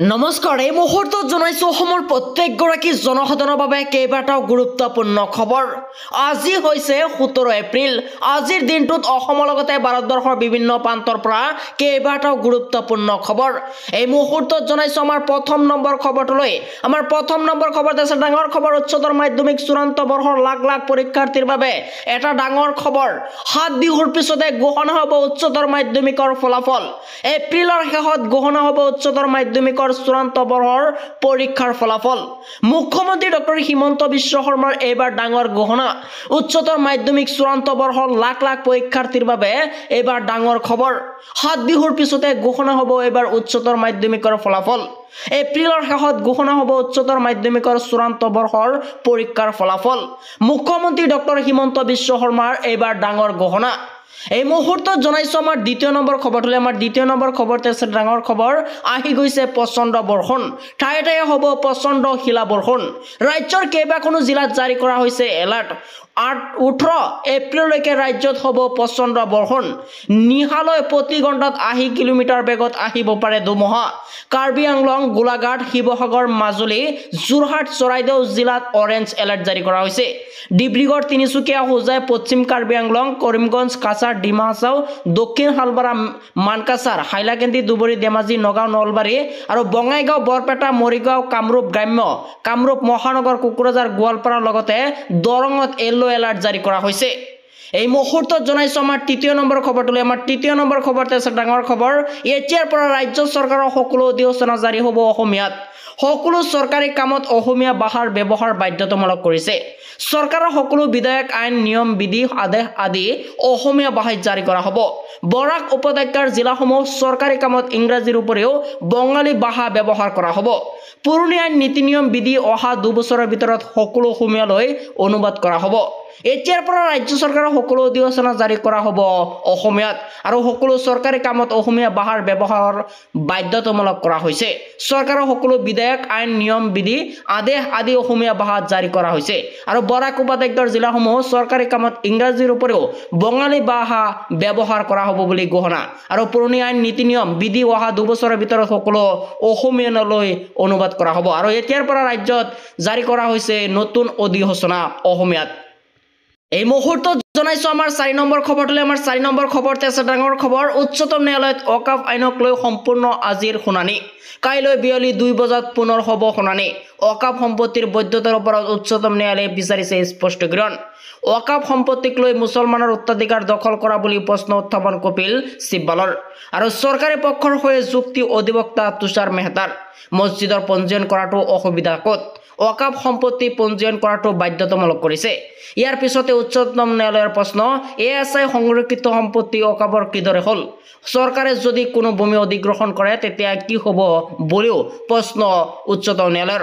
নমস্কাৰ এই মুহূৰ্তত জনাইছো অসমৰ প্ৰত্যেকগৰাকী জনসাধাৰণৰ বাবে কেইবাটাও গুৰুত্বপূৰ্ণ খবৰ। আজি হৈছে 17 এপ্ৰিল। আজিৰ দিনটোত অসমৰ লগতে ভাৰতবৰ্ষৰ বিভিন্ন প্ৰান্তৰ পৰা কেইবাটাও গুৰুত্বপূৰ্ণ খবৰ। এই মুহূৰ্তত জনাইছো আমাৰ প্ৰথম নম্বৰ খবৰটোলৈ। আমাৰ প্ৰথম নম্বৰ খবৰত আছে ডাঙৰ খবৰ, উচ্চতৰ মাধ্যমিক চূড়ান্ত বৰ্ষৰ লাখ লাখ পৰীক্ষাৰ্থীৰ বাবে এটা ডাঙৰ খবৰ। 7 বিহুৰ পিছতে ঘোষণা হ'ব উচ্চতৰ মাধ্যমিকৰ ফলাফল। এপ্ৰিলৰ শেষত ঘোষণা হ'ব উচ্চতৰ মাধ্যমিকৰ চূড়ান্ত বৰ্ষৰ পৰীক্ষাৰ ফলাফল। মুখ্যমন্ত্ৰী ডক্টৰ হিমন্ত বিশ্ব শৰ্মাৰ এইবাৰ ডাঙৰ ঘোষণা। উচ্চতৰ মাধ্যমিক চূড়ান্ত বৰ্ষৰ লাখ লাখ পৰীক্ষাৰ্থীৰ বাবে এইবাৰ ডাঙৰ খবৰ। 7 বিহুৰ পিছতে ঘোষণা হ'ব এইবাৰ উচ্চতৰ মাধ্যমিকৰ ফলাফল। এপ্ৰিলৰ শেষত ঘোষণা হ'ব উচ্চতৰ মাধ্যমিকৰ চূড়ান্ত বৰ্ষৰ পৰীক্ষাৰ ফলাফল। মুখ্যমন্ত্ৰী ডক্টৰ হিমন্ত বিশ্ব শৰ্মাৰ এইবাৰ ডাঙৰ ঘোষণা। এই মুহূৰ্তত জনাইছো আমাৰ দ্বিতীয় নম্বৰ খবৰটোলৈ। আমাৰ দ্বিতীয় নম্বৰ খবৰতে আছে ডাঙৰ খবৰ, আহি গৈছে প্ৰচণ্ড বৰষুণ। ঠায়ে ঠায়ে হ'ব প্ৰচণ্ড শিলা বৰষুণ। ৰাজ্যৰ কেইবাখনো জিলাত জাৰি কৰা হৈছে এলাৰ্ট। 18 এপ্ৰিললৈকে ৰাজ্যত হ'ব প্ৰচণ্ড বৰষুণ। নিশালৈ প্ৰতি ঘণ্টাত 80 কিলোমিটাৰ বেগত আহিব পাৰে ধুমুহা। কাৰ্বি আংলং, গোলাঘাট, শিৱসাগৰ, মাজুলী, যোৰহাট, চৰাইদেউ জিলাত অৰেঞ্জ এলাৰ্ট জাৰি কৰা হৈছে। ডিব্ৰুগড়, তিনিচুকীয়া, হোজাই, পশ্চিম কাৰ্বি আংলং, কৰিমগঞ্জ, কাছাৰ, ডিমা হাছাও, দক্ষিণ শালমাৰা, মানকাছাৰ, হাইলাকান্দি, ধুবুৰী, ধেমাজি, নগাঁও, নলবাৰী আৰু বঙাইগাঁও, বৰপেটা, মৰিগাঁও, কামৰূপ গ্ৰাম্য, কামৰূপ মহানগৰ, কোকৰাঝাৰ, গোৱালপাৰাৰ লগতে দৰঙত য়েল্লো এলাৰ্ট জাৰি কৰা হৈছে। এই মুহূৰ্তত জনাইছো আমাৰ তৃতীয় নম্বৰ খবৰটোলৈ। আমাৰ তৃতীয় নম্বৰ খবৰতে আছে ডাঙৰ খবৰ, এতিয়াৰ পৰা ৰাজ্য চৰকাৰৰ সকলো অধিসূচনা জাৰি হ'ব অসমীয়াত। সকলো চৰকাৰী কামত অসমীয়া ভাষাৰ ব্যৱহাৰ বাধ্যতামূলক কৰিছে। চৰকাৰৰ সকলো বিধায়ক, আইন, নিয়ম, বিধি, আদেশ আদি অসমীয়া ভাষাত জাৰি কৰা হ'ব। বৰাক উপত্যকাৰ জিলাসমূহ চৰকাৰী কামত ইংৰাজীৰ উপৰিও বঙালী ভাষা ব্যৱহাৰ কৰা হ'ব। পুৰণি আইন, নীতি নিয়ম, বিধি অহা 2 বছৰৰ ভিতৰত সকলো অসমীয়ালৈ অনুবাদ কৰা হ'ব। এতিয়াৰ পৰা ৰাজ্য চৰকাৰৰ সকলো অধিসূচনা জাৰি কৰা হ'ব অসমীয়াত আৰু সকলো চৰকাৰী কামত অসমীয়া ভাষাৰ ব্যৱহাৰ বাধ্যতামূলক কৰা হৈছে। চৰকাৰৰ সকলো বিধায়ক, আইন, নিয়ম, বিধি, আদেশ আদি অসমীয়া ভাষাত জাৰি কৰা হৈছে আৰু বৰাক উপত্যকাৰ জিলাসমূহ চৰকাৰী কামত ইংৰাজীৰ উপৰিও বঙালী ভাষা ব্যৱহাৰ কৰা হ'ব বুলি ঘোষণা। আৰু পুৰণি আইন, নীতি নিয়ম, বিধি অহা 2 বছৰৰ ভিতৰত সকলো অসমীয়ালৈ অনুবাদ কৰা হ'ব আৰু এতিয়াৰ পৰা ৰাজ্যত জাৰি কৰা হৈছে নতুন অধিসূচনা অসমীয়াত। এই মুহূৰ্তত জনাইছো আমাৰ 4 নম্বৰ খবৰটোলৈ। আমাৰ 4 নম্বৰ খবৰতে আছে ডাঙৰ খবৰ, উচ্চতম ন্যায়ালয়ত অকাফ আইনক লৈ সম্পূৰ্ণ আজিৰ শুনানি। কাইলৈ বিয়লি 2 বজাত পুনৰ হ'ব শুনানি। অকাফ সম্পত্তিৰ বৈধতাৰ ওপৰত উচ্চতম ন্যায়ালয়ে বিচাৰিছে স্পষ্টীকৰণ। অকাফ সম্পত্তিক লৈ মুছলমানৰ উত্তৰাধিকাৰ দখল কৰা বুলি প্ৰশ্ন উত্থাপন কপিল চিব্বালৰ আৰু চৰকাৰী পক্ষৰ হৈ যুক্তি অধিবক্তা তুষাৰ মেহতাৰ। মছজিদৰ পঞ্জীয়ন কৰাটো অসুবিধা ক'ত? অকাফ সম্পত্তি পঞ্জীয়ন কৰাটো বাধ্যতামূলক কৰিছে। ইয়াৰ পিছতে উচ্চতম ন্যায়ালয়ৰ প্ৰশ্ন, ASI সংৰক্ষিত সম্পত্তি অকাফৰ কিদৰে হ'ল? চৰকাৰে যদি কোনো ভূমি অধিগ্ৰহণ কৰে তেতিয়া কি হ'ব বুলিও প্ৰশ্ন উচ্চতম ন্যায়ালয়ৰ।